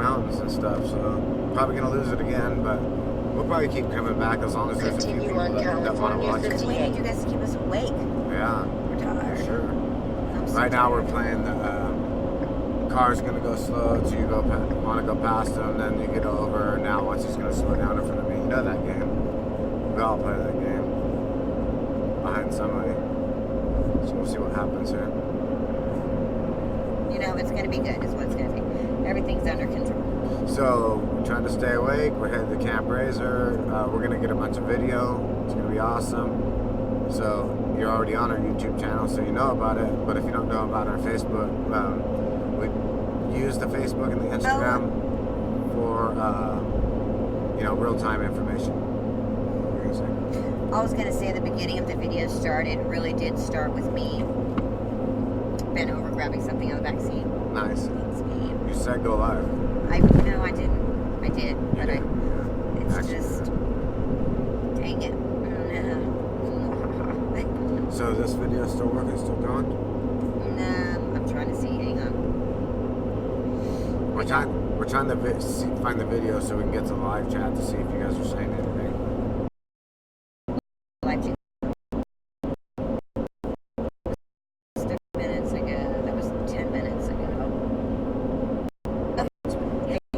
mountains and stuff, so probably gonna lose it again, but we'll probably keep coming back as long as there's a few people that want to watch Because it. we need you guys to keep us awake. Yeah, We're tired. for sure. I'm so Right now tired. we're playing the car's gonna go slow, so you want to go past him, then you get over. Now once he's gonna slow down in front of me, you know that game. We all play that game behind somebody. So we'll see what happens here. You know, it's going to be good is what it's going to be. Everything's under control. So we're trying to stay awake. We're headed to Camp Razor. We're gonna get a bunch of video. It's gonna be awesome. So you're already on our YouTube channel, so you know about it. But if you don't know about our Facebook, we use the Facebook and the Instagram for real-time information. What were you gonna say? I was going to say the beginning of the video really did start with me bent over grabbing something on the back seat. Nice. It's me. You said go live. I did, but it's Actually. just, dang it. So this video still working, still going? I'm trying to see, hang on. We're trying to find the video so we can get to the live chat to see if you guys are saying anything. Live chat. 30 minutes ago. That was 10 minutes ago.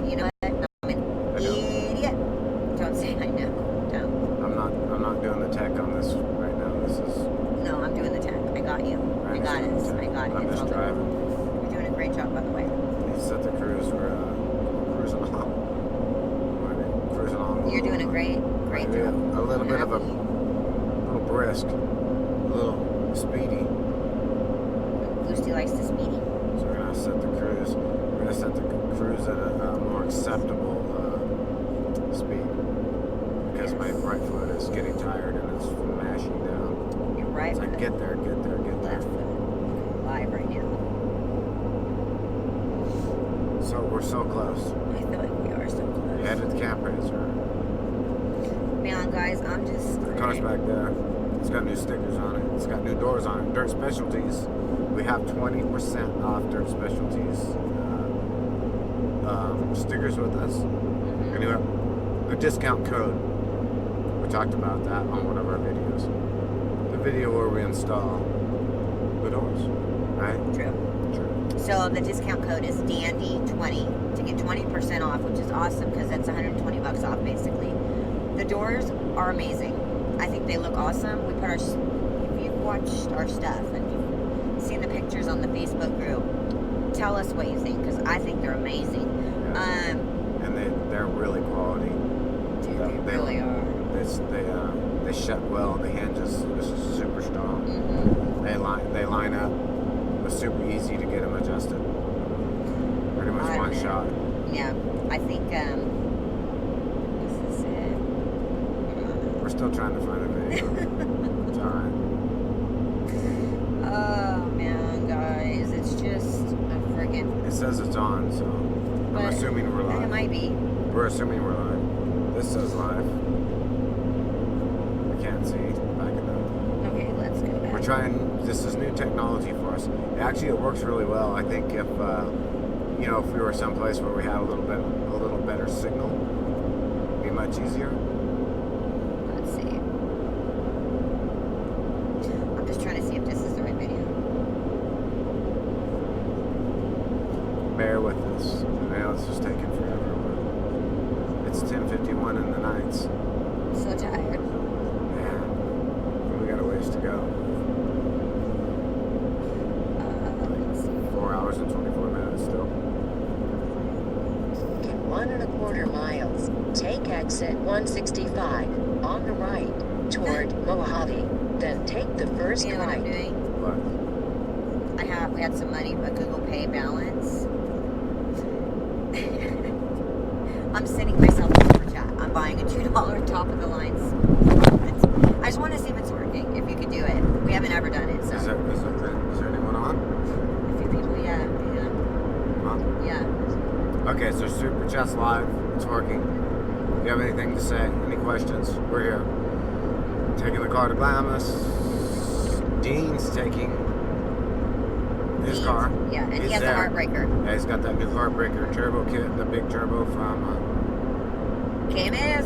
You know what? I'm an idiot. Don't say I know. Don't. I'm not doing the tech on this right now. This is. No, I'm doing the tech. I got you. I got it. I got it. I'm It's just all good. driving. You're doing a great job, by the way. You set the cruise. We're cruising along. We're cruising along. You're doing a great Yeah, job. a little bit of a Happy. little brisk, a little speedy. Lucy likes to speedy. So we're gonna set the cruise. We're gonna set the cruise at a more acceptable speed because my right foot is getting tired and it's mashing down. You're right. It's like get there. Left foot. Live right now. So we're so close. I feel like we are so close. We headed to Camp Razor. Man, guys, I'm just. The car's back there. It's got new stickers on it. It's got new doors on it. Dirt Specialties. We have 20% off Dirt Specialties stickers with us. Mhm. And you have a discount code. We talked about that on one of our videos. The video where we install the doors, right? True. True. So the discount code is DANDY20 to get 20% off, which is awesome because that's $120 off basically. The doors are amazing. I think they look awesome. We put our, if you've watched our stuff and you've seen the pictures on the Facebook group, tell us what you think because I think they're amazing. Yeah. And they're really quality. Dude, they really are. They shut well. The hinges is super strong. Mm-hmm. They line up. It was super easy to get them adjusted. Pretty much one shot. Yeah, I think this is it. We're still trying to find a video. It's alright. Oh man, guys, it's just a friggin'. It says it's on, so I'm But assuming we're live. It might be. We're assuming we're live. This says live. I can't see. Back it up. Okay, let's go back. We're trying. This is new technology for us. Actually, it works really well. I think if if we were someplace where we had a little better signal, it'd be much easier. Let's see. I'm just trying to see if this is the right video. Bear with us. I know it's just taking forever, but it's 10:51 in the nights. I'm so tired. Yeah, we got a ways to go. Let's see. 4 hours and 24 minutes still. In 1.25 miles, take exit 165 on the right toward Mojave. Then take the first You know what I'm right. doing? But We had some money, a Google Pay balance. I'm sending myself a super chat. I'm buying a $2 top of the lines. I just want to see if it's working. If you could do it, we haven't ever done it. So is there anyone on? a few people, yeah. Okay, so Super Chat's live. It's working. If you have anything to say, any questions, we're here. Taking the car to Glamis. Dean's taking his car. Yeah, and he He's has there. a Heartbreaker. Yeah, he's got that new Heartbreaker turbo kit, the big turbo from KMS.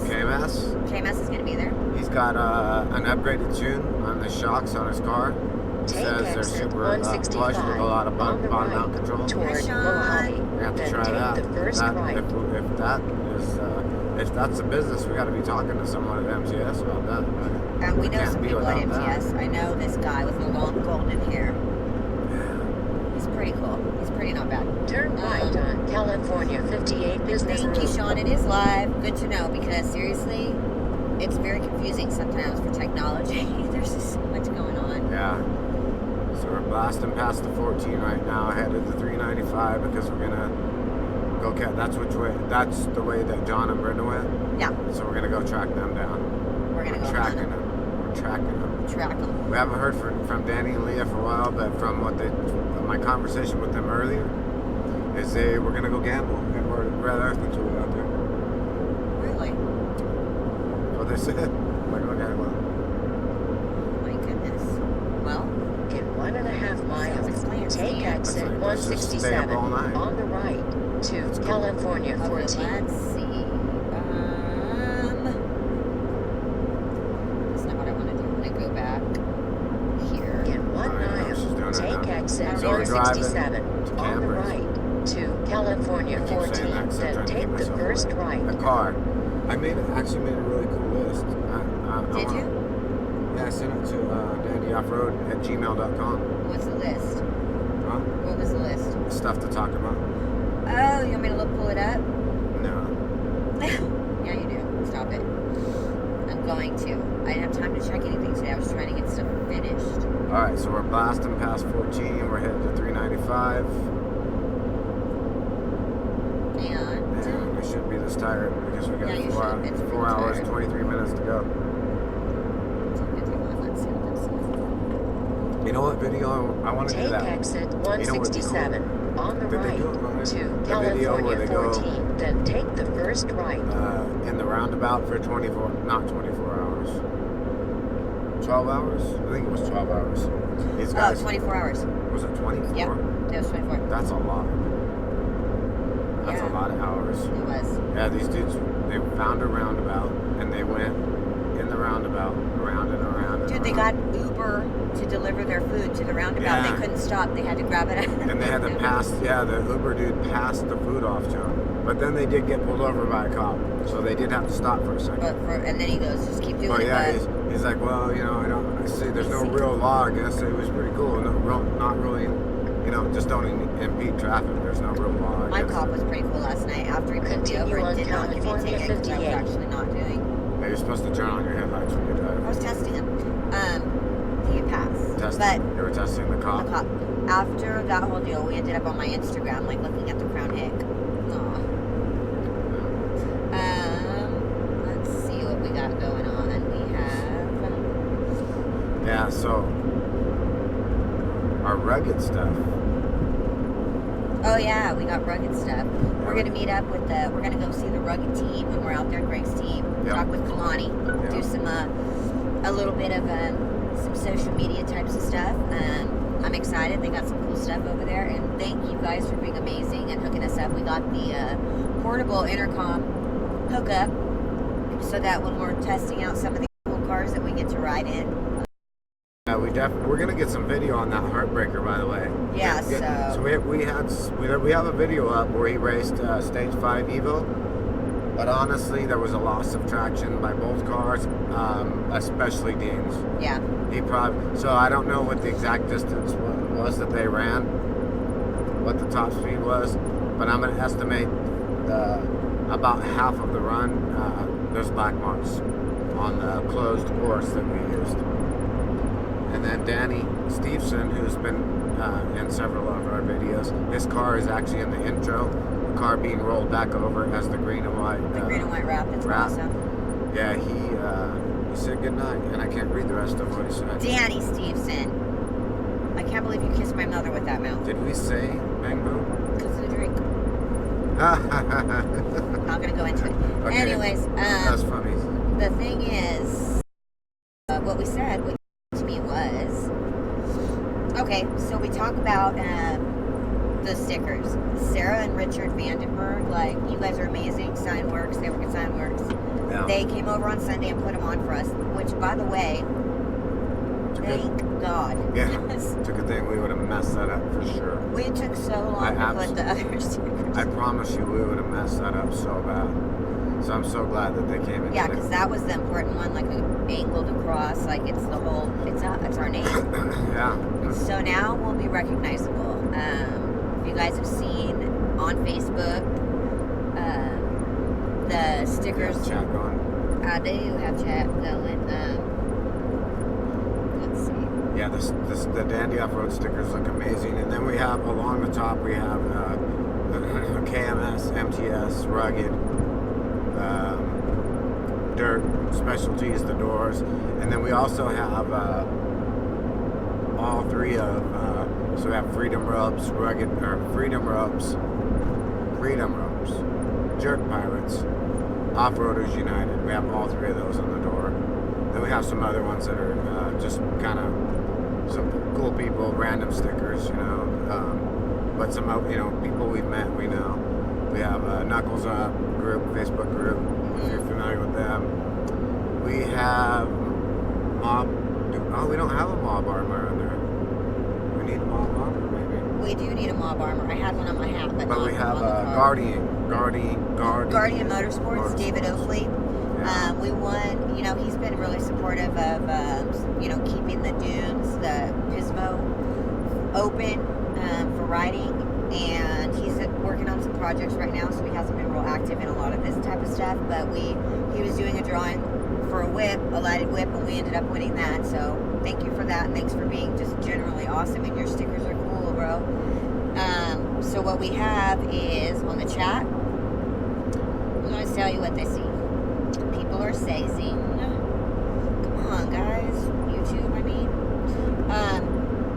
KMS is going to be there. He's got an upgraded tune on the shocks on his car. It Take says they're exit super plush 165 with a lot of on the bottom right mount control. toward Sean. Mojave. We have to Then try take that. the first That- right. if that's a business, we got to be talking to someone at MTS about that. And we know can't some be people at without that. MTS. I know this guy with the long golden hair. He's pretty cool. He's pretty not bad. Turn right on California 58 Business Thank you, Road. Sean. It is live. Good to know because seriously, it's very confusing sometimes for technology. There's just so much going on. Yeah. So we're blasting past the 14 right now, headed to 395 because we're gonna go catch. That's the way that John and Brenda went. Yeah, So we're gonna go track them down. we're gonna go tracking hunt them. We're tracking them. them, track them. We haven't heard from Danny and Leah for a while, but from my conversation with them earlier, is we're gonna go gamble and we're Red Earth until we're out there. Really? What they said. We're gonna gamble. My goodness. Well, In 1.5 miles, Self-explanatory. take exit Let's just stay up 167 all night. on the right to Let's go. California okay, 14. let's see. That's not what I want to do. I'm gonna go back here. In 1 Alright, mile, she's doing it take now. exit So we're driving 167 to on the Cambridge. right to California I keep saying 14. that 'cause I'm Then trying to keep take the myself first awake. right. A car. I actually made a really cool list. Did you? Yeah, I sent it to dandyoffroad@gmail.com. What's the list? Huh? What was the list? Stuff to talk about. Oh, you want me to pull it up? No. Yeah, you do. Stop it. I'm going to. I didn't have time to check anything today. I was trying to get stuff finished. Alright, so we're blasting past 14. We're headed to 395. And Man, I shouldn't be this tired because we got Yeah, you four, should. It's 4 hours, tired. 23 minutes to go. let's see what this is. You know what video? I want to do Take that. exit You know what would be 167 on the Did they right do it right? to The video where California they go 14. Then take the first right. in the roundabout for not 24 hours. 12 hours? I think it was 12 hours. These Oh, guys. 24 hours. Was it 24? Yep. It was 24. That's a lot. That's Yeah. a lot of hours. It was. Yeah, these dudes, they found a roundabout and they went in the roundabout, around and around and Dude, they around. got Uber to deliver their food to the roundabout. Yeah. They couldn't stop. They had to grab it. And they had to pass, the Uber dude passed the food off to him. But then they did get pulled over by a cop. So they did have to stop for a second. And then he goes, just keep doing Well, it. yeah, But he's like, well, I see there's no real law against it. It was pretty cool. Not really, just don't impede traffic. There's no real law my against cop it. was pretty cool last night. After he pulled me Continue over on and did not give me a California ticket, which I was 58. actually not doing. Yeah, you're supposed to turn on your headlights when you I drive. was testing him. He had passed. Testing. You were testing the But cop. the cop. After that whole deal, we ended up on my Instagram, like looking at the Crown Hick. Aw. Let's see what we got going on. We have. Yeah, so our rugged stuff. Oh yeah, we got rugged stuff. We're gonna meet up with we're gonna go see the rugged team when we're out there, Greg's team. Yep. Talk with Kalani. Yep. Do some a little bit of some social media types of stuff. I'm excited. They got some cool stuff over there, and thank you guys for being amazing and hooking us up. We got the portable intercom hookup, so that when we're testing out some of the cool cars that we get to ride in. Yeah, we're gonna get some video on that Heartbreaker, by the way. Yeah, So so we have a video up where he raced Stage 5 Evo, but honestly, there was a loss of traction by both cars, especially Dean's. yeah, So I don't know what the exact distance was that they ran, what the top speed was, but I'm gonna estimate about half of the run. There's black marks on the closed course that we used. And then Danny Stevenson, who's been in several of our videos, his car is actually in the intro. The car being rolled back over as the green and white. the green and white wrap. It's wrap. awesome. Yeah, he said good night, and I can't read the rest of what he said. Danny Stevenson. I can't believe you kissed my mother with that mouth. Did we say bang boom? Because of the drink. That's Not gonna go into it. Okay. Anyways, funny. the thing is, what we said to me was, okay, so we talk about the stickers. Sarah and Richard Vandenberg, like, you guys are amazing. Signworks, they work at Signworks. Yeah. They came over on Sunday and put them on for us, which, by the way, thank God. Yeah. It's a good thing we would have messed that up for sure. We took so long to put the other stickers. I promise you, we would have messed that up so bad. So I'm so glad that they came in. Yeah, today. because that was the important one, like an angled across, like it's the whole, it's our name. Yeah. So now we'll be recognizable. If you guys have seen on Facebook, the stickers. Yeah, chat going. I do have chat going. Let's see. Yeah, the Dandy Off-Road stickers look amazing. And then we have, along the top, we have KMS, MTS, Rugged, Dirt, Specialties, the doors. And then we also have all three of, so we have Freedom Ropes, Rugged, or Freedom Ropes, Jerk Pirates, Off-Roaders United. We have all three of those on the door. Then we have some other ones that are just kind of some cool people, random stickers, you know. But some, you know, people we've met, we know. We have Knuckles Up group, Facebook group, if you're familiar with them. We have Mob. Oh, we don't have a Mob armor on there. We need a Mob armor, maybe. We do need a mob armor. I had one on my hat, but But not we have on the car. Guardian Motorsports, David Oakley. Yeah. We won, you know, he's been really supportive of, you know, keeping the dunes, the Pismo open for riding. And he's working on some projects right now, so he hasn't been real active in a lot of this type of stuff. But he was doing a drawing for a whip, a lighted whip, and we ended up winning that. So thank you for that, and thanks for being just generally awesome. And your stickers are cool, bro. So what we have is on the chat. I'm going to tell you what they see. People are saying, come on, guys. YouTube, I mean.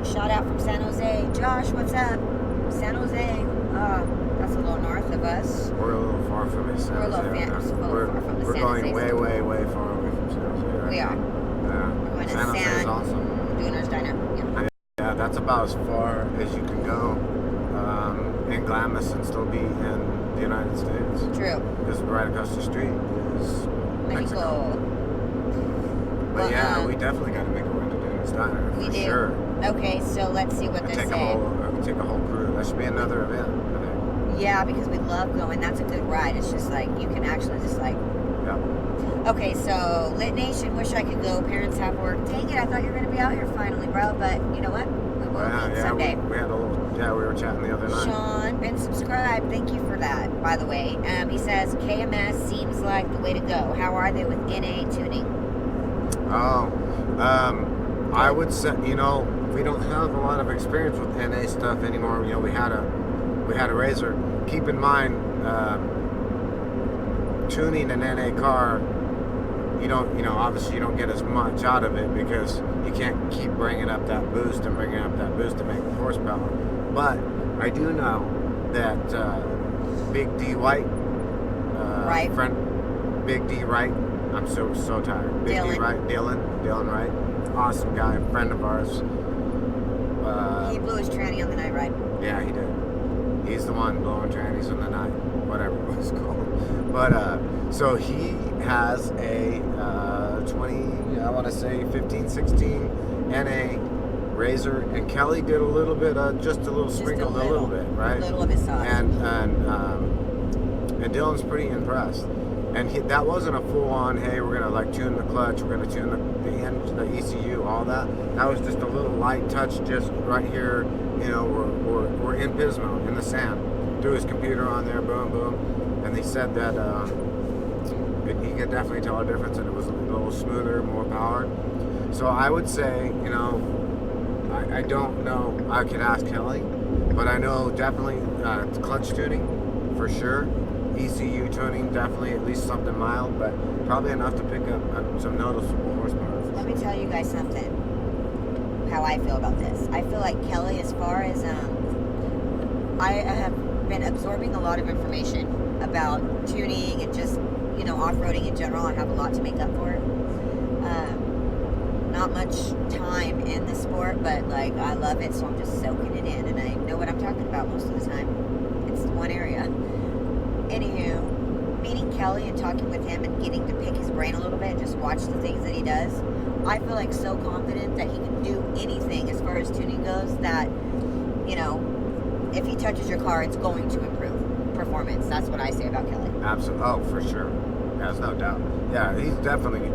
Shout out from San Jose. Josh, what's up? San Jose. That's a little north of us. We're a little far from it. We're a little far from the We're San going Jose. way far away from San Jose right We are. now. We're going to San Jose is awesome. Dooner's Diner. Yeah. Yeah, that's about as far as you can go in Glamis and still be in the United States. True. Because right across the street is Mexico. But Well, yeah, we definitely got to make a run to Dooner's Diner We for do. sure. Okay, so let's see what they Take a say. whole crew. That should be another event, I think. Yeah, because we love going. That's a good ride. It's just like, you can actually just like... Yeah. Okay, so Lit Nation, wish I could go. Parents have work. Dang it, I thought you were going to be out here finally, bro. But you know what? We will meet someday. We had a little. Yeah, we were chatting the other night. Sean, been subscribed. Thank you for that, by the way. He says, KMS seems like the way to go. How are they with NA tuning? Oh, I would say, you know, we don't have a lot of experience with NA stuff anymore. You know, we had a Razor. Keep in mind, tuning an NA car, you don't, you know, obviously you don't get as much out of it because you can't keep bringing up that boost to make the horsepower. But I do know that Big D White, Right. Big D Wright. I'm so tired. Big Dylan. D Wright, Dylan Wright, awesome guy, friend of ours. He blew his tranny on the night ride. Yeah, he did. He's the one blowing trannies in the night, whatever it was called. But so he has a 15, 16 NA Razor, and Kelly did a little bit, just a little sprinkled a little bit, right? A little of his sauce. And Dylan's pretty impressed. And that wasn't a full-on, hey, we're gonna like tune the clutch, we're gonna tune the engine, the ECU, all that. That was just a little light touch, just right here. You know, we're in Pismo, in the sand. Threw his computer on there, boom, boom, and he said that he could definitely tell a difference, and it was a little smoother, more power. So I would say, you know, I don't know. I could ask Kelly, but I know definitely clutch tuning for sure. ECU tuning, definitely at least something mild, but probably enough to pick up some noticeable horsepower. Let me tell you guys something, how I feel about this. I feel like Kelly, as far as, I have been absorbing a lot of information about tuning and just, you know, off-roading in general. I have a lot to make up for it. not much time in the sport, but like I love it, so I'm just soaking it in, and I know what I'm talking about most of the time. It's one area. Anywho, meeting Kelly and talking with him and getting to pick his brain a little bit, just watch the things that he does. I feel like so confident that he can do anything as far as tuning goes that, you know, if he touches your car, it's going to improve performance. That's what I say about Kelly. Absolutely. Oh, for sure. There's no doubt. Yeah, he's definitely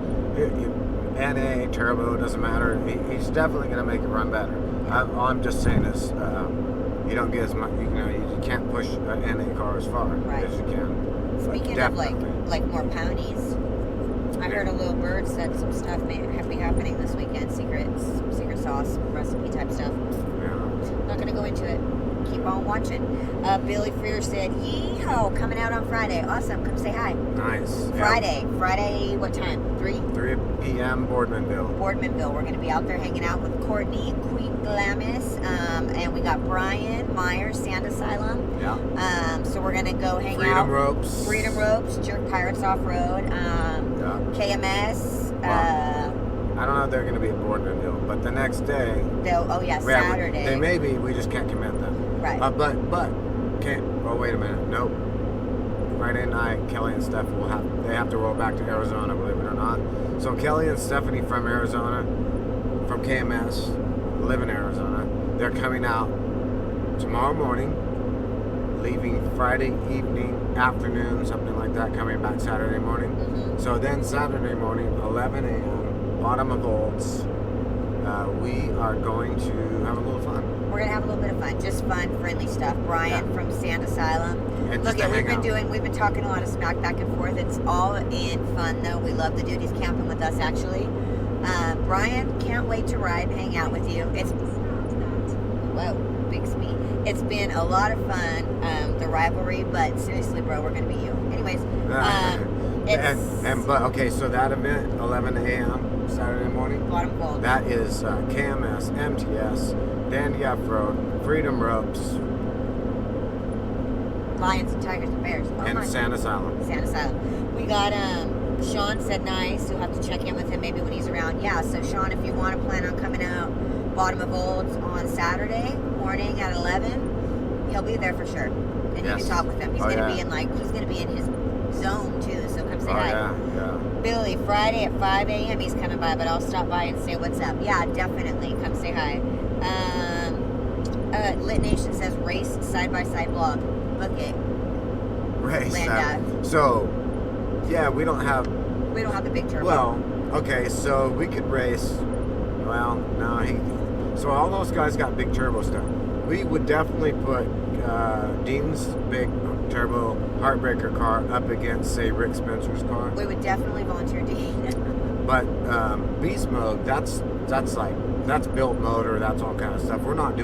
NA turbo doesn't matter. He's definitely going to make it run better. All I'm just saying is, you don't get as much. You know, you can't push an NA car as far Right. as you can. Speaking of like more ponies, I heard a little bird said some stuff may be happening this weekend. Secret sauce recipe type stuff. Yeah. Not gonna go into it. Keep on watching. Billy Freer said, "Yeehaw, coming out on Friday. Awesome. Come say hi." Nice. Friday. Friday. What time? 3 p.m. Boardmanville. Boardmanville. We're gonna be out there hanging out with Courtney, Queen Glamis, and we got Brian Myers, Sand Asylum. Yeah. So we're gonna go hang Freedom out. Ropes. Freedom Ropes, Jerk Pirates Off Road, Yeah. KMS. I don't know if they're going to be at Boardmanville, but the next day. Saturday. They may be. We just can't commit them. Right. But can't. Oh, wait a minute. Nope. Friday night, Kelly and Steph they have to roll back to Arizona, believe it or not. So Kelly and Stephanie from Arizona, from KMS, live in Arizona. They're coming out tomorrow morning, leaving Friday evening, afternoon, something like that, coming back Saturday morning. Mm-hmm. So then Saturday morning, 11 a.m., bottom of Olds, we are going to have a little fun. We're gonna have a little bit of fun, just fun, friendly stuff. Brian from Sand Asylum. And Look, just to hang out. we've been talking a lot of smack back and forth. It's all in fun though. We love the dude. He's camping with us actually. Brian, can't wait to ride and hang out with you. Whoa, big speed. It's been a lot of fun, the rivalry, but seriously, bro, we're gonna be you. Anyways, Okay, so that event, 11 a.m. Saturday morning. Bottom Gold. That is KMS, MTS, Dandy Off-Road, Freedom Ropes, Lions and Tigers and Bears. Oh and my. Sand Asylum. Sand Asylum. We got Sean said nice. You'll have to check in with him maybe when he's around. Yeah, so Sean, if you want to plan on coming out bottom of Olds on Saturday morning at 11, he'll be there for sure. And you can talk with him. He's gonna be in his zone too, so come say hi. Yeah. Billy, Friday at 5 a.m. he's coming by, but I'll stop by and say what's up. Yeah, definitely. Come say hi. Lit Nation says race side-by-side blog. Book it. Race. Linda. So, yeah, we don't have the big turbo. Well, okay, so we could race. Well, no, so all those guys got big turbo stuff. We would definitely put Dean's big turbo heartbreaker car up against, say, Rick Spencer's car. We would definitely volunteer Dean. But beast mode, that's built motor, that's all kind of stuff. We're not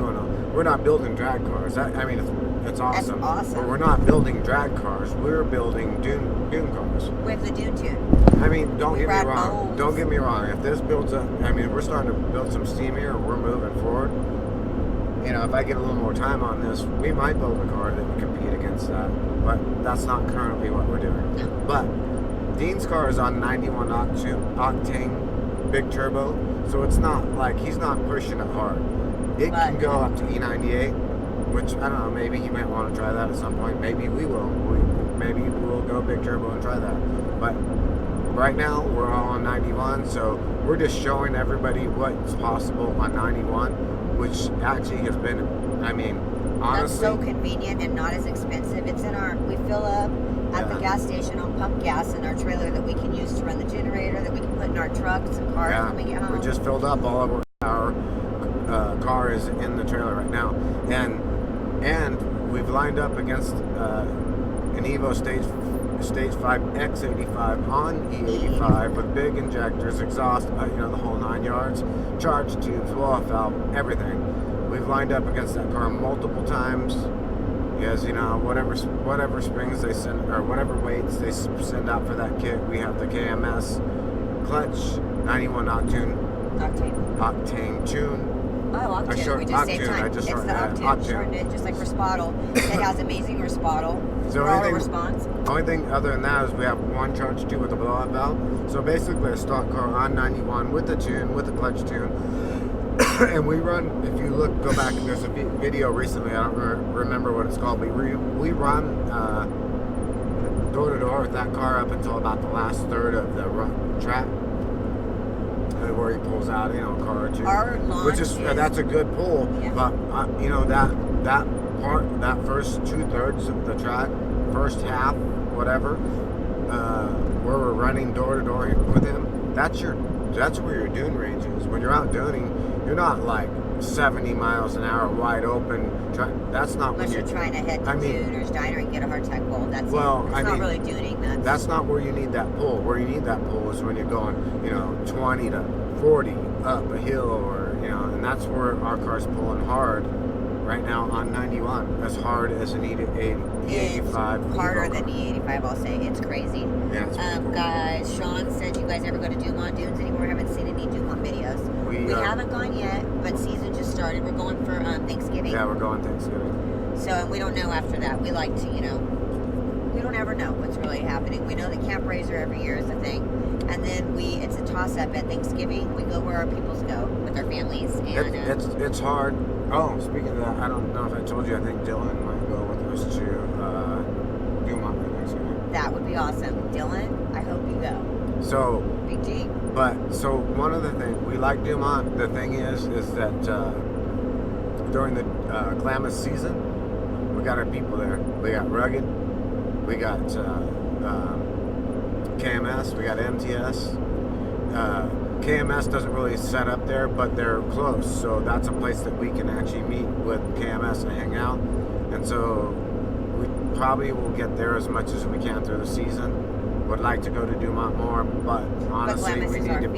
building drag cars. It's awesome. That's awesome. But we're not building drag cars. We're building dune cars. With the Dune Tune. I mean, don't We get me ride wrong. moles. Don't get me wrong. If this builds up, we're starting to build some steam here. We're moving forward. You know, if I get a little more time on this, we might build a car that would compete against that. But that's not currently what we're doing. No. But Dean's car is on 91 octane big turbo, so it's not like he's not pushing it hard. It can go up to E98, which I don't know. Maybe you might want to try that at some point. Maybe we will. Maybe we'll go big turbo and try that. But right now we're all on 91, so we're just showing everybody what's possible on 91, which actually has been, honestly, That's so convenient and not as expensive. It's we fill up at the gas station on pump gas in our trailer that we can use to run the generator, that we can put in our trucks and cars when we get home. We just filled up all of our car is in the trailer right now, and we've lined up against an Evo Stage 5 X85 on E85 with big injectors, exhaust, the whole 9 yards, charge tubes, blow-off valve, everything. We've lined up against that car multiple times. Because, whatever springs they send, or whatever weights they send out for that kit, we have the KMS clutch, 91 octane tune. Oh, Octane. We just saved time. It's the Octane. Shortened it, just like Respaddle. It has amazing Respaddle. So Throttle response. only thing other than that is we have one charge 2 with a blowout valve. So basically a stock car on 91 with the tune, with the clutch tune. And we run, if you go back, there's a video recently, I don't remember what it's called, but we run door to door with that car up until about the last third of the track. Where he pulls out, a car or two. Our launch which is that's a good pull. Yeah. But that part, that first 2/3 of the track, first half, whatever, where we're running door to door with him, that's where your dune range is. When you're out duning, you're not like 70 miles an hour wide open. That's not Unless when you're trying to head to Duner's Diner and get a hardtack pull. That's well, it's not really duning. That's not where you need that pull. Where you need that pull is when you're going, 20 to 40 up a hill, or and that's where our car's pulling hard right now on 91, as hard as an E85. It's harder than E85, I'll say. It's crazy. Yeah, it's pretty cool. Guys, Sean said, you guys ever go to Dumont Dunes anymore? Haven't seen any Dumont videos. We haven't gone yet, but season just started. We're going for Thanksgiving. Yeah, we're going Thanksgiving. So, and we don't know after that. We like to, we don't ever know what's really happening. We know that Camp Razor every year is a thing. And then it's a toss-up at Thanksgiving. We go where our peoples go with our families. And it's hard. Oh, speaking of that, I don't know if I told you, I think Dylan might go with us to Dumont for Thanksgiving. That would be awesome. Dylan, I hope you go. So, Big G. But, so one of the things, we like Dumont. The thing is that during the Glamis season, we got our people there. We got Rugged, we got KMS, we got MTS. KMS doesn't really set up there, but they're close, so that's a place that we can actually meet with KMS and hang out. And so we probably will get there as much as we can through the season. Would like to go to Dumont more, but honestly, we need to.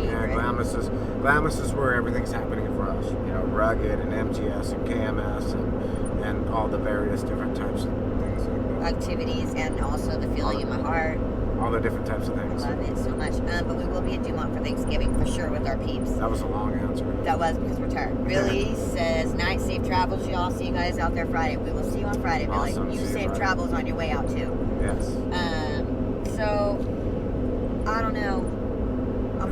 Glamis is where everything's happening for us. Rugged and MTS and KMS and all the various different types of things. Activities, and also the feeling in my heart. All the different types of things. I love it so much. But we will be at Dumont for Thanksgiving for sure with our peeps. That was a long answer. That was because we're tired. Billy says, night, safe travels, y'all. See you guys out there Friday. We will see you on Friday, Billy. Awesome. You safe travels on your way out too. Yes. So, I don't know.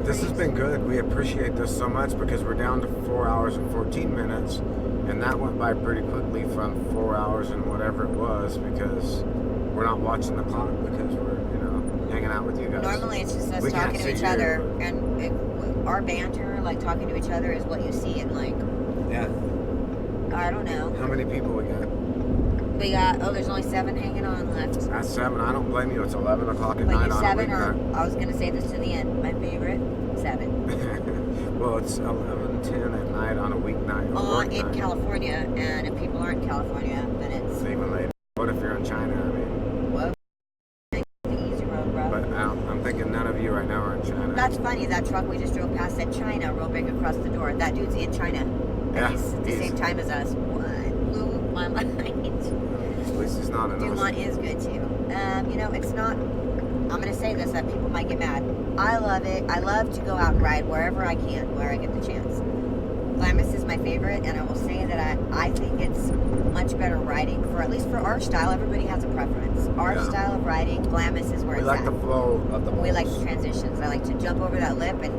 This has been good. We appreciate this so much because we're down to 4 hours and 14 minutes. And that went by pretty quickly from 4 hours and whatever it was, because we're not watching the clock because we're, hanging out with you guys. Normally it's just us talking to each other, and our banter, like talking to each other, is what you see in Yeah. I don't know. How many people we got? There's only 7 hanging on left. That's 7. I don't blame you. It's 11 o'clock at But night you on 7 a weeknight. I was going to say this to the end. My favorite, 7. Well, it's 11:10 at night on a weeknight. In California, and if people aren't in California, then it's even later. What if you're in China? What? The easy road, bro. But I'm thinking none of you right now are in China. That's funny. That truck we just drove past said China real big across the door. That dude's in China. Yeah, He's at the same time as us. What? Blew my mind. At least he's not in Dumont is good too. It's not. I'm gonna say this, that people might get mad. I love it. I love to go out and ride wherever I can, where I get the chance. Glamis is my favorite, and I will say that I think it's much better riding, for at least for our style. Everybody has a preference. Our style of riding, Glamis is where it's at. We like the flow of the balls. We like the transitions. I like to jump over that lip and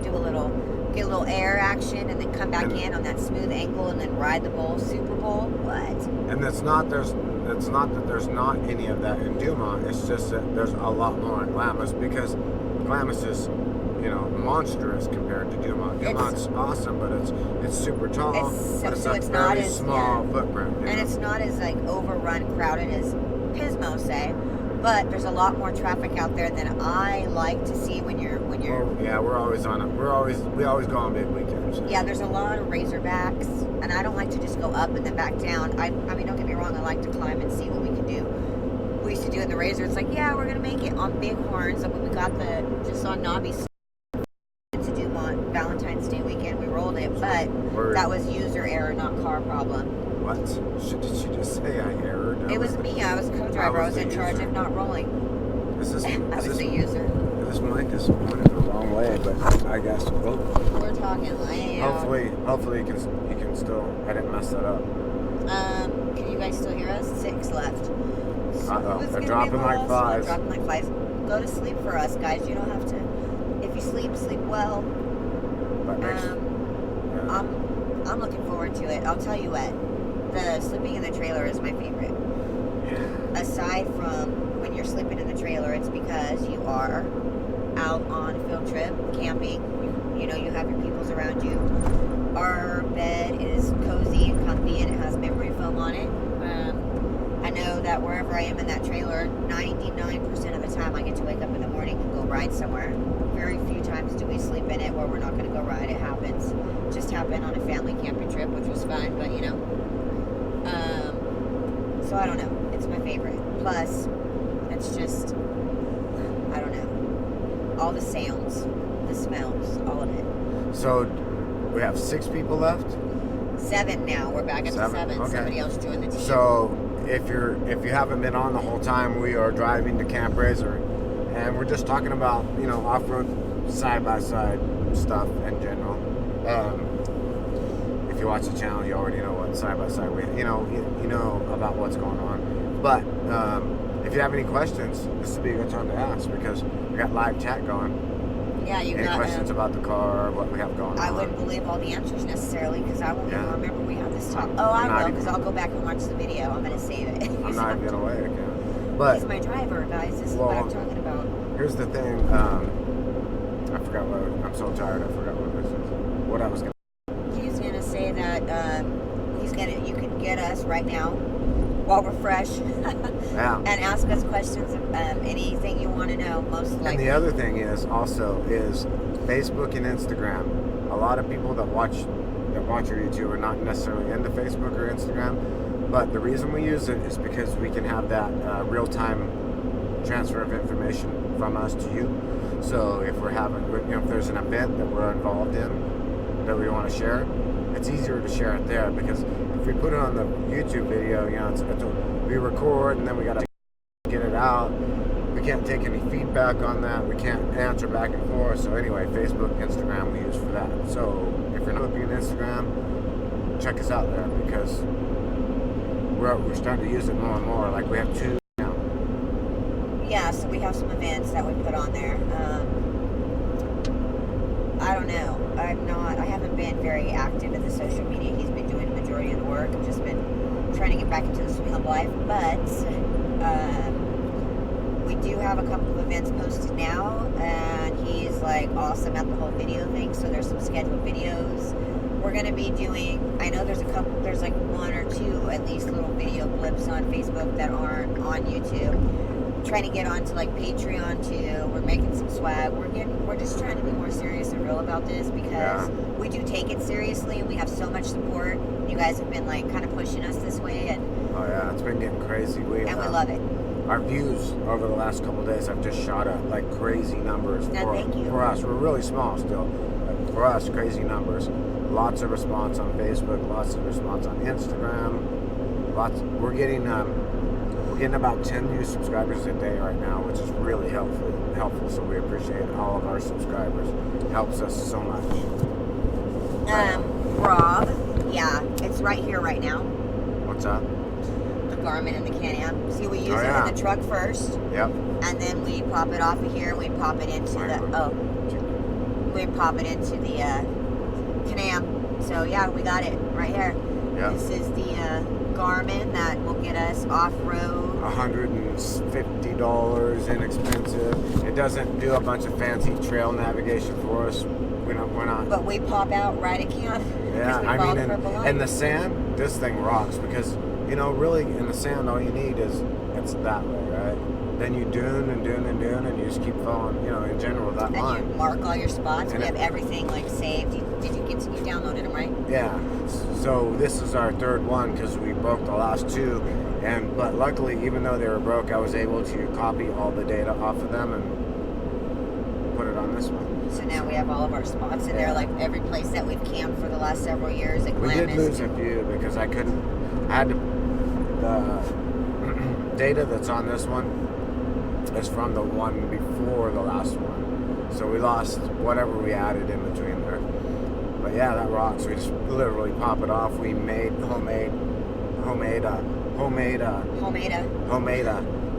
get a little air action, and then come back in on that smooth angle, and then ride the bowl. Super Bowl, what? And it's not that there's not any of that in Dumont. It's just that there's a lot more in Glamis, because Glamis is, monstrous compared to Dumont. Dumont's awesome, but it's super tall. But it's a very small footprint. And it's not as overrun, crowded as Pismo, say. But there's a lot more traffic out there than I like to see when you're. Yeah, we're always on it. We always go on big weekends. Yeah, there's a lot of Razorbacks, and I don't like to just go up and then back down. I mean, don't get me wrong. I like to climb and see what we can do. We used to do in the Razor. It's we're gonna make it on Bighorns, and when we got just on Nobby to Dumont Valentine's Day weekend, we rolled it, but that was user error, not car problem. What? Did she just say I errored? It was me. I was co-driver. I was in charge of not rolling. I was the user. This mic is pointed the wrong way, but I guess we're talking loud. Hopefully you can still. I didn't mess that up. Can you guys still hear us? 6 left. So Uh-oh, Who's they're gonna dropping be like lost? flies. They're dropping like flies. Go to sleep for us, guys. You don't have to. If you sleep, sleep well. But next, yeah. I'm looking forward to it. I'll tell you what. The sleeping in the trailer is my favorite. Aside from when you're sleeping in the trailer, it's because you are out on a field trip, camping. You know, you have your peoples around you. Our bed is cozy and comfy, and it has memory foam on it. I know that wherever I am in that trailer, 99% of the time I get to wake up in the morning and go ride somewhere. Very few times do we sleep in it where we're not going to go ride. It happens. Just happened on a family camping trip, which was fun, but you know. So I don't know. It's my favorite. Plus, it's just, I don't know. All the sounds, the smells, all of it. So we have 6 people left. 7 now. We're back up to 7. Okay. Somebody else joined the team. So if you haven't been on the whole time, we are driving to Camp Razor, and we're just talking about, you know, off-road side-by-side stuff in general. If you watch the channel, you already know what side-by-side you know about what's going on. But if you have any questions, this would be a good time to ask, because we got live chat going. Yeah, you Any got questions about the car, what we have going on? I wouldn't believe all the answers necessarily, because I won't even remember we had this talk. Oh, I'm I not will, even- because I'll go back and watch the video. I'm going to save it. I'm not even gonna wait again. But He's my driver, guys. This is what I'm Well, talking about. here's the thing. I forgot what. I'm so tired. I forgot what this is. What I was gonna. He's going to say that you can get us right now while we're fresh Yeah. and ask us questions, anything you want to know, most And likely. the other thing is Facebook and Instagram. A lot of people that watch your YouTube are not necessarily into Facebook or Instagram, but the reason we use it is because we can have that real-time transfer of information from us to you. So if we're having, if there's an event that we're involved in that we want to share, it's easier to share it there, because if we put it on the YouTube video, we record and then we got to get it out. We can't take any feedback on that. We can't answer back and forth. So anyway, Facebook, Instagram we use for that. So if you're not looking at Instagram, check us out there, because we're starting to use it more and more. Like we have 2 now. Yeah, so we have some events that we put on there. I don't know. I haven't been very active in the social media. He's been doing the majority of the work. I've just been trying to get back into the swing of life. But we do have a couple of events posted now, and he's like awesome at the whole video thing. So there's some scheduled videos. We're going to be doing, I know there's like 1 or 2 at least little video clips on Facebook that aren't on YouTube. Trying to get onto like Patreon too. We're making some swag. We're just trying to be more serious and real about this, because we do take it seriously, and we have so much support. You guys have been like kind of pushing us this way, and Oh yeah, it's been getting crazy. We love it. Our views over the last couple of days have just shot up like crazy numbers. Thank you. For us, we're really small still. But for us, crazy numbers. Lots of response on Facebook. Lots of response on Instagram. We're getting about 10 new subscribers a day right now, which is really helpful. So we appreciate all of our subscribers. It helps us so much. Rob, yeah, it's right here right now. What's up? The Garmin and the Can-Am. See, we use it yeah. in the truck first, Yep. and then we pop it off of here, and we pop it into we pop it into the Can-Am. So yeah, we got it right here. Yep. This is the Garmin that will get us off-road. $150, inexpensive. It doesn't do a bunch of fancy trail navigation for us. We're not. But we pop out right at camp. Yeah, we I follow mean, the purple line. and the sand, this thing rocks, because really in the sand, all you need is it's that way, right? Then you dune and dune and dune, and you just keep following, in general that and line. you mark all your spots. And we have everything like saved. You downloaded them, right? Yeah. So this is our 3rd one, because we broke the last 2, but luckily, even though they were broke, I was able to copy all the data off of them and put it on this one. So now we have all of our spots in there, like every place that we've camped for the last several years. At We did Glamis. lose a few because I had to, the data that's on this one is from the one before the last one. So we lost whatever we added in between there. But yeah, that rocks. We just literally pop it off. We made homemade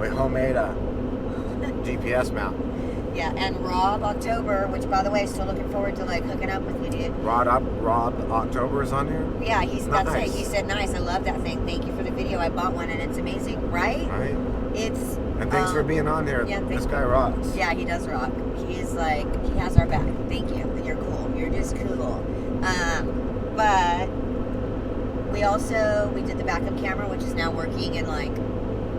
We homemade a GPS mount. Yeah, and Rob October, which by the way, still looking forward to like hooking up with you, dude. Rob October is on here. Yeah, that's Nice. it. He said, "Nice, I love that thing. Thank you for the video. I bought one, and it's amazing, right? Right. It's And thanks for being on here. yeah, This guy rocks. Yeah, he does rock. He's like, he has our back. Thank you. You're cool. You're just cool. But we did the backup camera, which is now working and like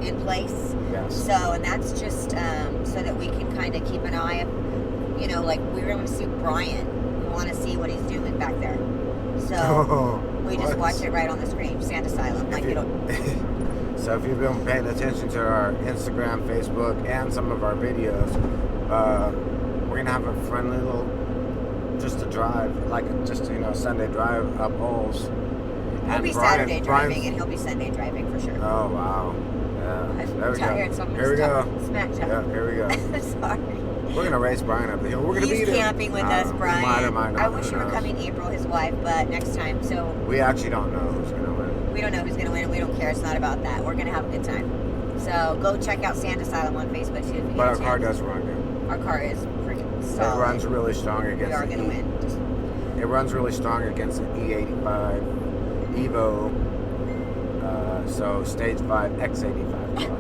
in place. Yes. So, and that's just so that we can kind of keep an eye, you know, like we were going to see Brian. We want to see what he's doing back there. So we just watch it right on the screen. Sand Asylum. Like you don't. So if you've been paying attention to our Instagram, Facebook, and some of our videos, we're gonna have a friendly little, just a drive, like just Sunday drive up Bowls. He'll be Saturday driving, and he'll be Sunday driving for sure. Oh wow! Yeah. There we tired, go. so I'm Here we go. Smack Yeah, here we go. Sorry. We're gonna race Brian up the hill. We're gonna He's beat him. camping with us, Brian. Might or might not, I wish who you were knows? coming April, his wife, but next time. So We actually don't know who's gonna win. we don't know who's going to win. We don't care. It's not about that. We're going to have a good time. So go check out Sand Asylum on Facebook too. If you But get our a car chance. does run good. Our car is freaking It solid. runs really strong We against. are going to win. Just, It runs really strong against the E85 Evo. So stage 5 X85 car.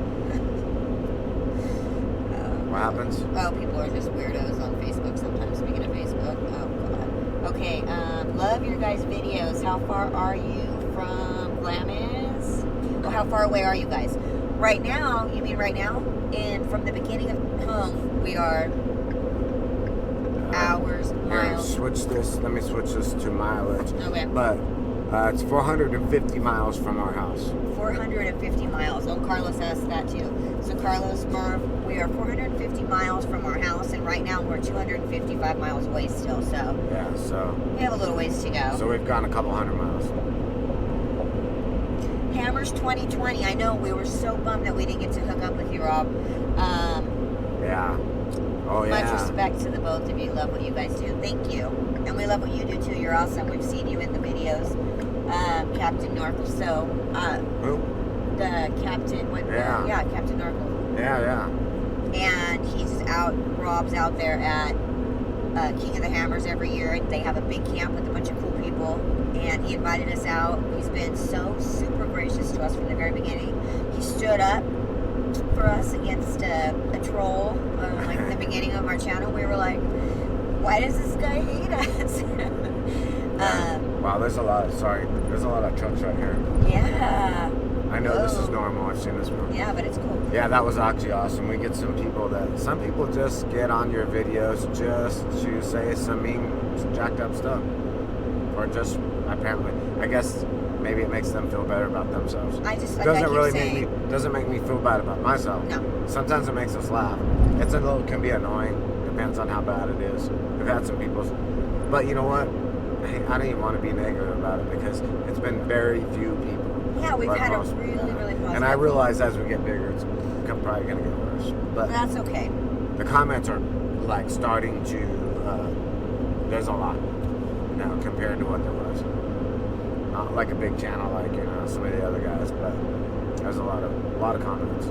What happens? oh, people are just weirdos on Facebook sometimes. Speaking of Facebook, oh god. Okay, love your guys' videos. How far are you from Glamis? Well, how far away are you guys? Right now, you mean right now? And from the beginning of home, we are hours, Here, miles. switch this. Let me switch this to mileage. Okay. But it's 450 miles from our house. 450 miles. Oh, Carlos asked that too. So Carlos, Murph, we are 450 miles from our house, and right now we're 255 miles away still. So Yeah. So we have a little ways to go. we've gone a couple hundred miles. Hammers 2020. I know we were so bummed that we didn't get to hook up with you, Rob. Yeah. Oh yeah. Much respect to the both of you. Love what you guys do. Thank you. And we love what you do too. You're awesome. We've seen you in the videos. Captain Norkel. So, Who? the captain. Yeah. Captain Norkel. Yeah. And he's out. Rob's out there at King of the Hammers every year. And they have a big camp with a bunch of cool people. And he invited us out. He's been so super gracious to us from the very beginning. He stood up for us against a troll, like in the beginning of our channel. We were like, why does this guy hate us? Wow. There's a lot of trucks right here. Yeah. I know this is Whoa. normal. I've seen this before. Yeah, but it's cool. Yeah, that was actually awesome. We get some people just get on your videos just to say some mean, jacked up stuff. Or just, apparently, I guess maybe it makes them feel better about themselves. I just, like Doesn't I keep really saying, doesn't make me feel bad about myself. No. Sometimes it makes us laugh. Can be annoying, depends on how bad it is. We've had some people, but you know what? I don't even want to be negative about it because it's been very few people. Yeah, we've But had a most- really, really positive. And I realize as we get bigger, it's probably going to get worse. But That's okay. the comments are like starting to. There's a lot now compared to what there was. Not like a big channel like some of the other guys, but there's a lot of comments.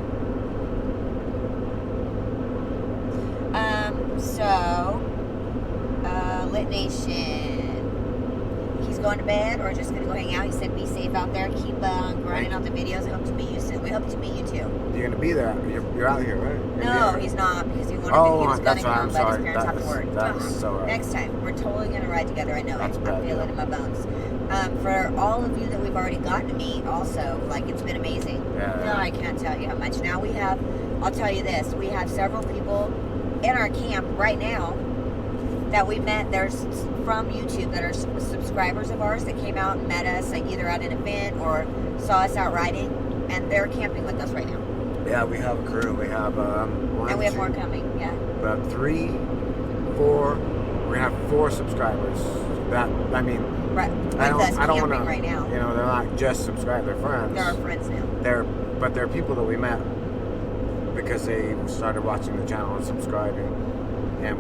Lit Nation. He's going to bed or just gonna go hang out. He said, "Be safe out there. Keep grinding out the videos. I hope to meet you soon. We hope to meet you too." You're gonna be there. You're out here, right? You're No, here. he's not because he wanted Oh, he was that's gonna right, come, I'm but sorry. his parents have to work. That's so right. Next time, we're totally gonna ride together. I know That's it. bad, I feel yeah. it in my bones. For all of you that we've already gotten to meet, also, like it's been amazing. Yeah. No, I can't tell you how much. Now we have. I'll tell you this: we have several people in our camp right now that we met. There's from YouTube that are subscribers of ours that came out and met us, like either at an event or saw us out riding, and they're camping with us right now. Yeah, we have a crew. We have one, And we have two, more coming. Yeah. about 3, 4. We're gonna have 4 subscribers. Right. Right. With I us don't camping wanna, right now. they're not just subscribed. They're friends. They're our friends now. They're people that we met because they started watching the channel and subscribing, and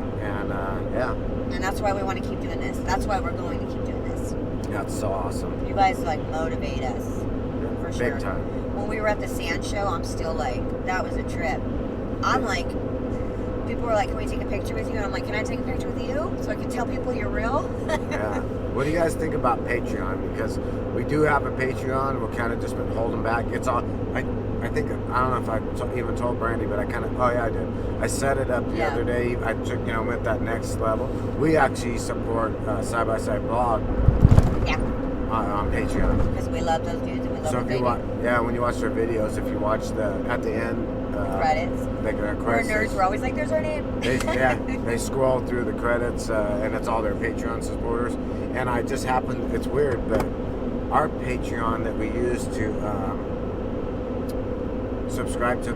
yeah, And that's why we want to keep doing this. That's why we're going to keep doing this. that's so awesome. You guys like motivate us for sure. Big time. when we were at the sand show, I'm still like, that was a trip. I'm like, people were like, can we take a picture with you? And I'm like, can I take a picture with you so I can tell people you're real? Yeah. What do you guys think about Patreon? Because we do have a Patreon. We're kind of just been holding back. It's all, I think, I don't know if I even told Brandy, but I kind of, oh yeah, I did. I set it up the Yeah. other day. I took, went that next level. We actually support Side by Side Blog Yeah. on Patreon. Because we love those dudes and we love So what if they you do. watch, when you watch their videos, if you watch at the end, Credits. We're We're credits. nerds. We're always like, there's our name. They scroll through the credits, and it's all their Patreon supporters. And I just happened, it's weird, but our Patreon that we use to subscribe to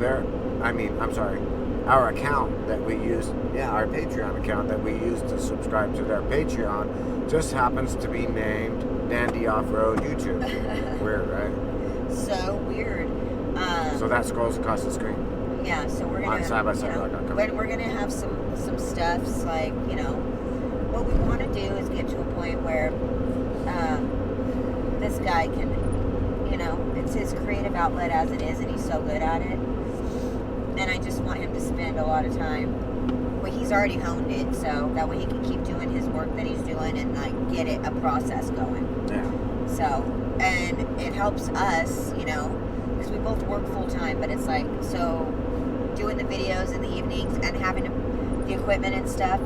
our account that we use, our Patreon account that we use to subscribe to their Patreon just happens to be named Dandy Off-Road YouTube. Weird, right? So weird. So that scrolls across the screen. Yeah, so we're gonna On sidebyside.com. when we're gonna have some stuffs like, what we want to do is get to a point where this guy can, it's his creative outlet as it is, and he's so good at it. And I just want him to spend a lot of time. Well, he's already honed it, so that way he can keep doing his work that he's doing and like get a process going. Yeah. So, and it helps us, because we both work full time, but it's like, so doing the videos in the evenings and having the equipment and stuff,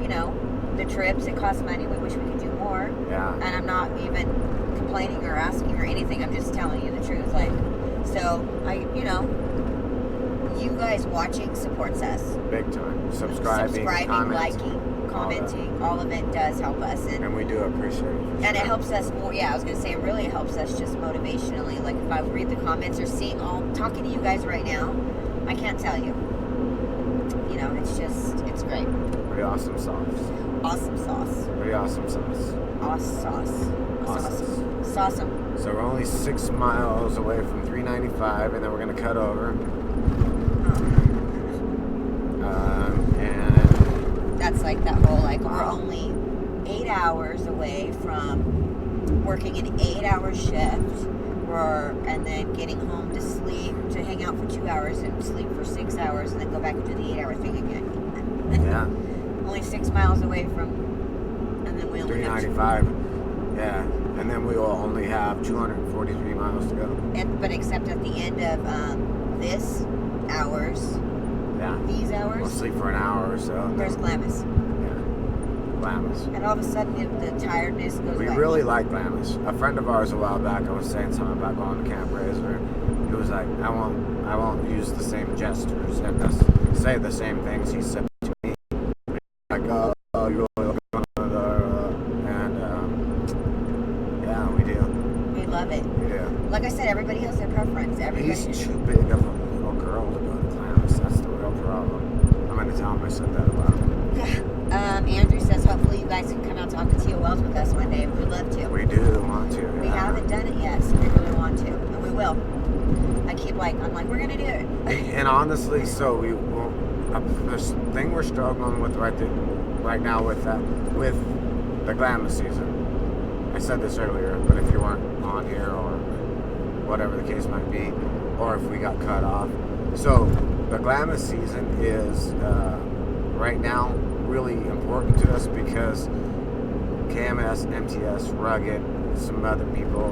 the trips, it costs money. We wish we could do more. Yeah. And I'm not even complaining or asking or anything. I'm just telling you the truth. Like, so you guys watching supports us. Big time. Subscribing, commenting, liking, commenting, all of it does help us. And we do appreciate it. And it helps us more. Yeah, I was gonna say, it really helps us just motivationally. Like if I read the comments or talking to you guys right now, I can't tell you. It's great. Pretty awesome sauce. Awesome sauce. Pretty awesome sauce. Awesome. Awesome. So we're only 6 miles away from 395, and then we're gonna cut over. And That's like that whole we're only 8 hours away from working an 8-hour shift, and then getting home to sleep, to hang out for 2 hours and sleep for 6 hours, and then go back and do the 8-hour thing again. Yeah. Only 6 miles away from, and then we only have 395. Yeah. And then we will only have 243 miles to go. but except at the end of these hours, We'll sleep for an hour or so. there's Glamis. Yeah. Glamis. And all of a sudden the tiredness goes We away. really like Glamis. A friend of ours a while back, I was saying something about going to Camp Razor. He was like, I won't use the same gestures and say the same things he said to me. Like, oh, you're and we do. We love it. We do. Like I said, everybody has their preference. He's too big of a little girl to go to Glamis. That's the real problem. I'm gonna tell him I said that about him. Andrew says, hopefully you guys can come out to Ocotillo Wells with us one day. We'd love to. We do want to. We haven't done it yet, so we really want to, and we will. I'm like, we're gonna do it. And honestly, so we will. This thing we're struggling with right now with the Glamis season. I said this earlier, but if you weren't on here or whatever the case might be, or if we got cut off, so the Glamis season is right now really important to us because KMS, MTS, Rugged, some other people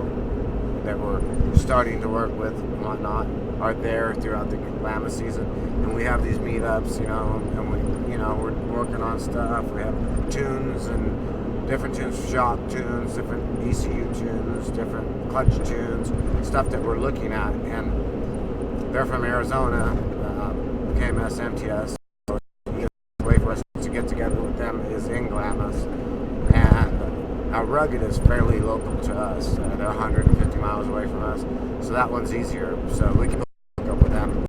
that we're starting to work with and whatnot are there throughout the Glamis season, and we have these meetups, and we're working on stuff. We have tunes and different tunes, shop tunes, different ECU tunes, different clutch tunes, stuff that we're looking at, and they're from Arizona, KMS, MTS. So the way for us to get together with them is in Glamis, and now Rugged is fairly local to us. They're 150 miles away from us, so that one's easier. So we can hook up with them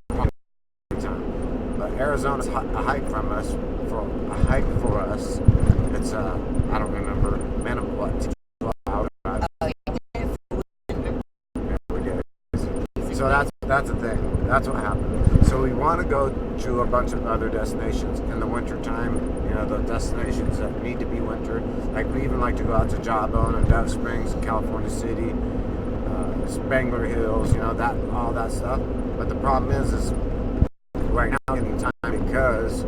anytime. But Arizona's a hike from us. For a hike for us, it's I don't remember minimum 12 hours. We did. So that's the thing. That's what happened. So we want to go to a bunch of other destinations in the winter time. The destinations that need to be wintered. Like we even like to go out to Jawbone and Dove Springs, California City, Spangler Hills, that all that stuff. But the problem is right now I'm getting time because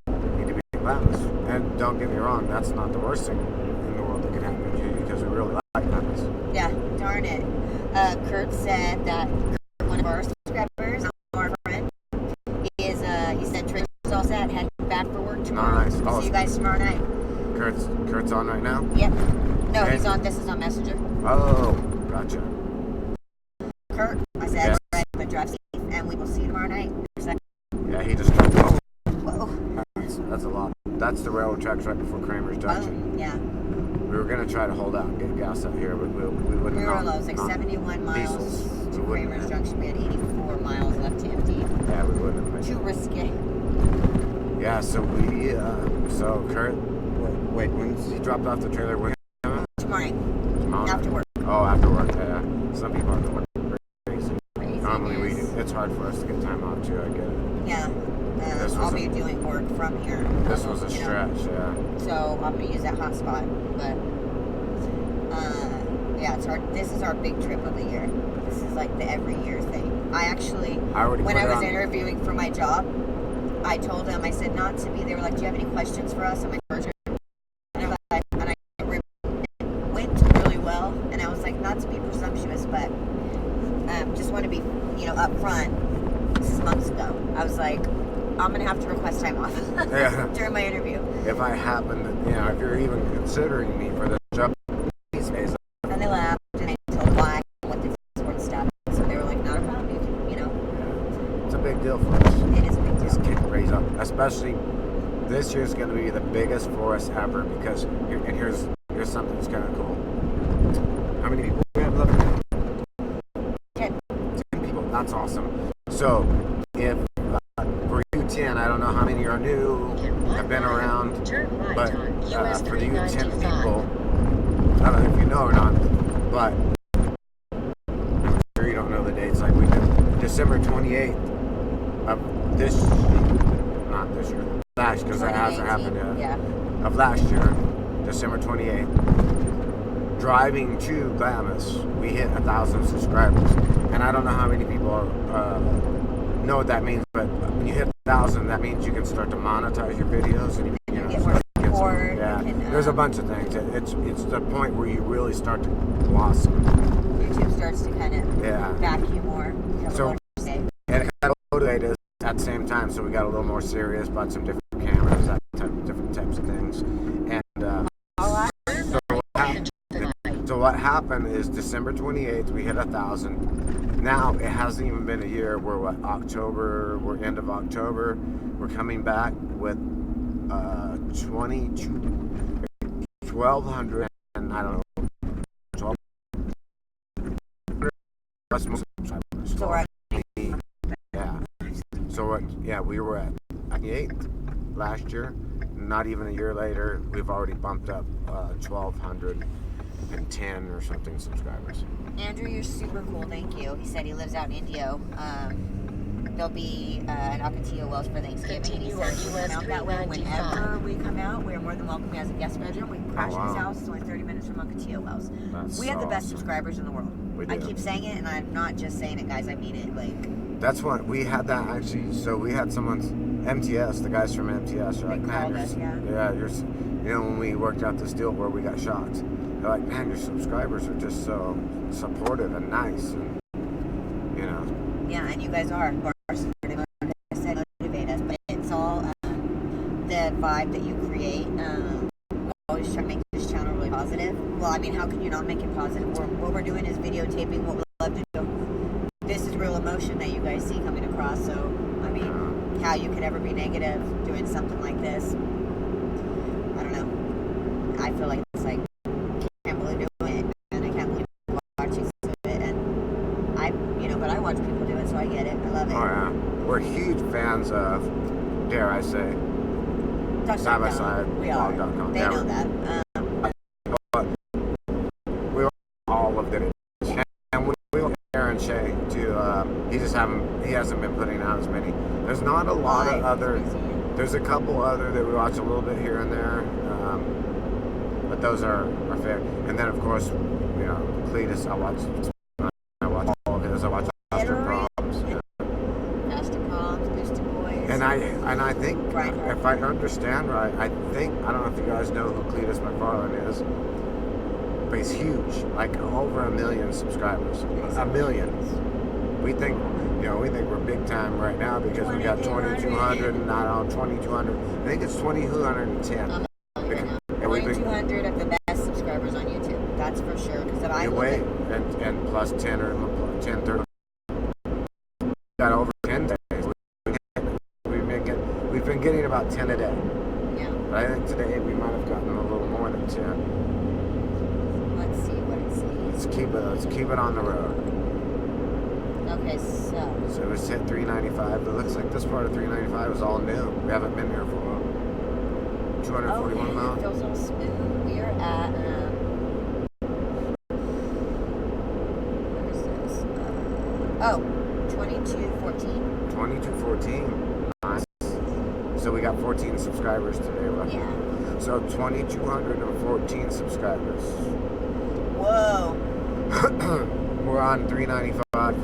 we need to be in Glamis. And don't get me wrong, that's not the worst thing in the world that could happen to you because we really like Glamis. Yeah, darn it. Kurt said that one of our subscribers, our friend, is he said Trish is all set, heading back for work tomorrow. Nice. See you guys tomorrow night. Kurt's on right now? Yep. No, Okay. he's on. This is on Messenger. Oh, gotcha. Kurt, I said, Yes. right, but drive safe, and we will see you tomorrow night. Yeah, he just dropped. Oh, Whoa. that's a lot. That's the railroad tracks right before Kramer's Junction. Yeah. We were gonna try to hold out and get gas out here, but we wouldn't. We were low. It was like 71 miles diesels. to We wouldn't Kramer's have- Junction. We had 84 miles left to empty. Yeah, we wouldn't have made Too it. risky. Yeah, so Kurt, wait, when he dropped off the trailer, when Tomorrow night. tomorrow? After work. Oh, after work, yeah. Some people have to work crazy. Craziness. Normally it's hard for us to get time off too, I get it. Yeah. This I'll was be doing work from here. This was a You know. stretch, yeah. So I'm gonna use that hotspot. But yeah, it's hard. This is our big trip of the year. This is like the every year thing. I already When put I it was on. interviewing for my job, I told them, I said, not to be. They were like, do you have any questions for us? I'm like, "Virgin." And I it went really well. And I was like, not to be presumptuous, but just want to be, up front. This is months ago. I was like, I'm gonna have to request time off Yeah. during my interview. If I happen to, if you're even considering me for this job these days, And they laughed and I told why what this sort of stuff. So they were like, not a problem. You can, it's a big deal for us. it is a big This deal. kid raise up, especially this year's going to be the biggest for us ever because here's something that's kind of cool. How many people do we have left? 10. 10 people. That's awesome. So if for you 10, I don't know how many are new, In 1 have been mile, around, turn right but on US for you 10 395. people, I don't know if you know or not, but I'm sure you don't know the dates like we do. December 28th of not this year, last, because that hasn't happened yet. Yeah. Of last year, December 28th, driving to Glamis, we hit 1,000 subscribers. And I don't know how many people know what that means, but when you hit 1,000, that means you can start to monetize your videos and you can Get start more to get support, yeah. you can, There's a bunch of things. It's the point where you really start to blossom. YouTube starts to kind of Yeah. back you more. So- And it kind of motivated us at the same time, so we got a little more serious about some different cameras, different types of things. And so what happened is December 28th, we hit 1,000. Now it hasn't even been a year. We're October. We're end of October. We're coming back with 1,200 and I don't know, 1,200 plus more subscribers. So we're at Yeah. So we were at 98th last year. Not even a year later, we've already bumped up 1,210 or something subscribers. Andrew, you're super cool. Thank you. He said he lives out in Indio. There'll be an Ocotillo Wells for Thanksgiving. He Continue said on we come out that way. 395. Whenever we come out, we're more than welcome as a guest bedroom. We can crash in his wow. house. It's only 30 minutes from Ocotillo Wells. That's We have the best awesome. subscribers in the world. We I do. keep saying it, and I'm not just saying it, guys. I mean it. Like, That's what we had that actually. So we had someone's MTS, the guys from MTS, are like, They man, called us, yeah. when we worked out this deal where we got shots, they're like, man, your subscribers are just so supportive and nice, and yeah, and you guys are supportive. Like I said, motivate us. But it's all the vibe that you create. We always try to make this channel really positive. Well, I mean, how can you not make it positive? What we're doing is videotaping what we love to do. This is real emotion that you guys see coming across. So, I mean, how you could ever be negative doing something like this? I don't know. I feel like it's like, I can't believe doing it, and I can't believe watching some of it. And but I watch people do it, so I get it. I love it. oh yeah, we're huge fans of, dare I say, Side by Side We are. blog.com. They Yeah, know that. we all looked at it, and we want Aaron Shea to. He hasn't been putting out as many. There's not a lot of other. There's a couple other that we watch a little bit here and there, but those are fair. And then of course you know, Cletus. I watch all of his. I watch Master Proms. Master Proms, Boosted Boys. And I think, Reinhardt. if I understand right, I don't know if you guys know who Cletus McFarlane is, but he's huge, like over 1 million subscribers. 1 million. We think we're big time right now because we got 2,200, and I don't know, 2,200. I think it's 2,210. And we've been 2,200 of the best subscribers on YouTube. That's for sure. Because if I you look wait, at, and plus 10 or 10, 30. Got over 10 days. We've been getting about 10 a day. yeah. But I think today we might have gotten a little more than 10. Let's see what it says. Let's keep it on the road. Okay, so So it's hit 395. It looks like this part of 395 is all new. We haven't been here for a while. 241 it miles. feels all smooth. We are at where is this? 2214. 2214. Nice. So we got 14 subscribers today, right? Yeah. So 2,214 subscribers. Whoa. We're on 395.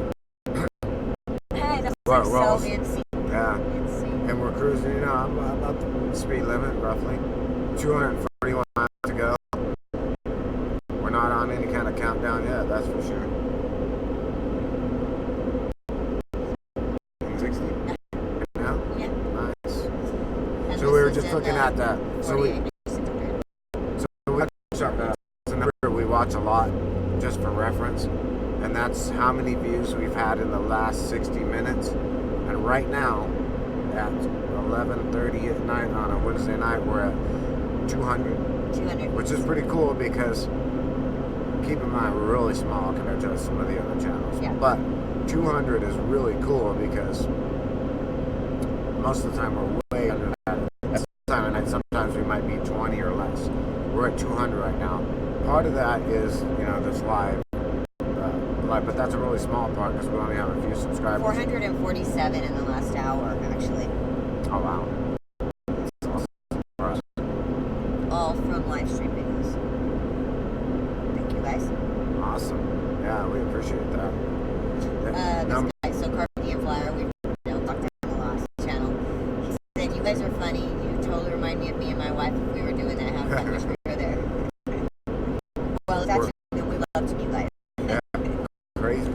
Hey, that's We're like all- so insane. Yeah. Insane. And we're cruising, you know, I'm about the speed limit roughly. 241 miles to go. We're not on any kind of countdown yet, that's for sure. 60 now? Yeah. Nice. And So we were this just is looking in at that. So we 48. it's a number we watch a lot just for reference, and that's how many views we've had in the last 60 minutes. And right now, at 11:30 at night on a Wednesday night, we're at 200, 200. which is pretty cool because, keep in mind, we're really small compared to some of the other channels. Yeah. But 200 is really cool because most of the time we're way under that. At some time of night, sometimes we might be 20 or less. We're at 200 right now. Part of that is, you know, this live, but that's a really small part because we only have a few subscribers. 447 in the last hour, actually. Oh wow. That's awesome for us. All from live stream videos. Thank you guys. Awesome. Yeah, we appreciate that. This guy, so Carpathian Flyer, we talked to him on the last channel. He said, you guys are funny. You totally remind me of me and my wife if we were doing that. How fun wish we were there. Well, it's actually good. We love to meet you guys. Crazy.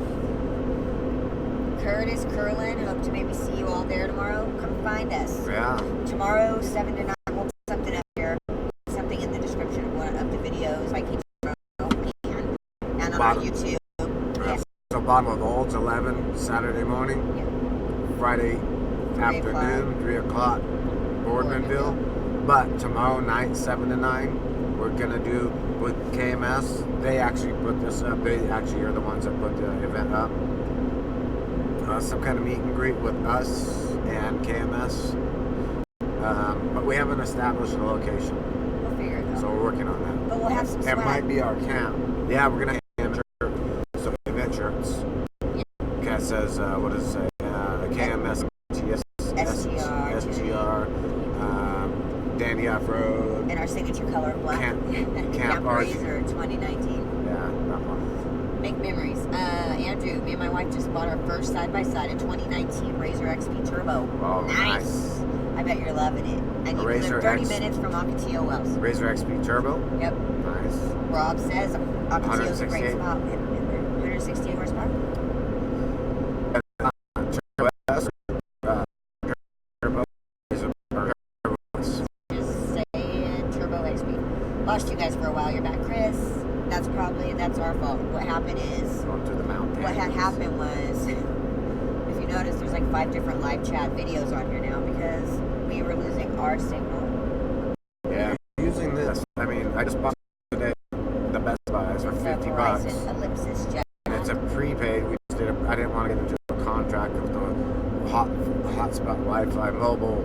Curtis Curlin, hope to maybe see you all there tomorrow. Come find us. Yeah. Tomorrow, 7 to 9, we'll put something up here. Something in the description of one of the videos by KT and on our Bottom. YouTube. Yes. So bottom of Olds, 11 Saturday morning. Yeah. Friday afternoon, 3 o'clock, Boardmanville. But tomorrow night, 7 to 9, we're gonna do with KMS. They actually put this up. They actually are the ones that put the event up. Some kind of meet and greet with us and KMS. But we haven't established a location, We'll figure it out. so we're working on that. But we'll have some It swag. might be our camp. Yeah, we're gonna have some event shirts. Okay, it says, what does it say? KMS, SGR, Dandy Off-Road. And our signature color of black. Camp Art. Razor 2019. Yeah, that one. Make memories. Andrew, me and my wife just bought our first side-by-side, a 2019 Razor XP Turbo. Oh, Nice. I bet you're loving it. And you Razor live 30 X. minutes from Ocotillo Wells. Razor XP Turbo. Yep. Nice. Rob says Ocotillo's a great 168. spot. 168 horsepower. Turbo S, Turbo, Just saying Turbo XP. Lost you guys for a while. You're back, Chris. That's our fault. What happened is, going to the mountain. what had happened was, if you notice, there's like 5 different live chat videos on here now because we were losing our signal. Yeah, using this. I mean, I just bought today the Best Buys for The $50. Verizon Ellipsis Jet. And it's a prepaid. I didn't want to get into a contract with the hotspot Wi-Fi mobile.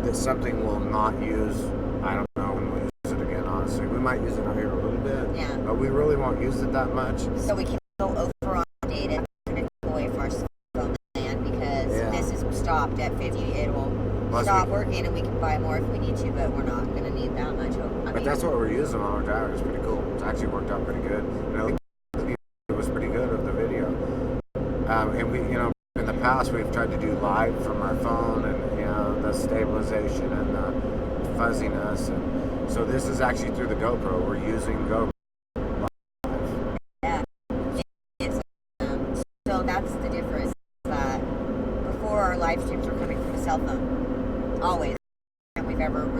That something we'll not use. I don't know when we'll use it again. Honestly, we might use it out here a little bit, Yeah. but we really won't use it that much. So we can go over on data and away from our phone plan because Yeah. this is stopped at 50. It will Plus stop we- working and we can buy more if we need to, but we're not going to need that much. But that's what we're using on our drivers. It's pretty cool. It's actually worked out pretty good. You know, past, we've tried to do live from our phone, and you know, the stabilization and the fuzziness, and so this is actually through the GoPro. We're using GoPro. Yeah. It's, so that's the difference. That before, our live streams were coming from a cell phone, always, and we've ever really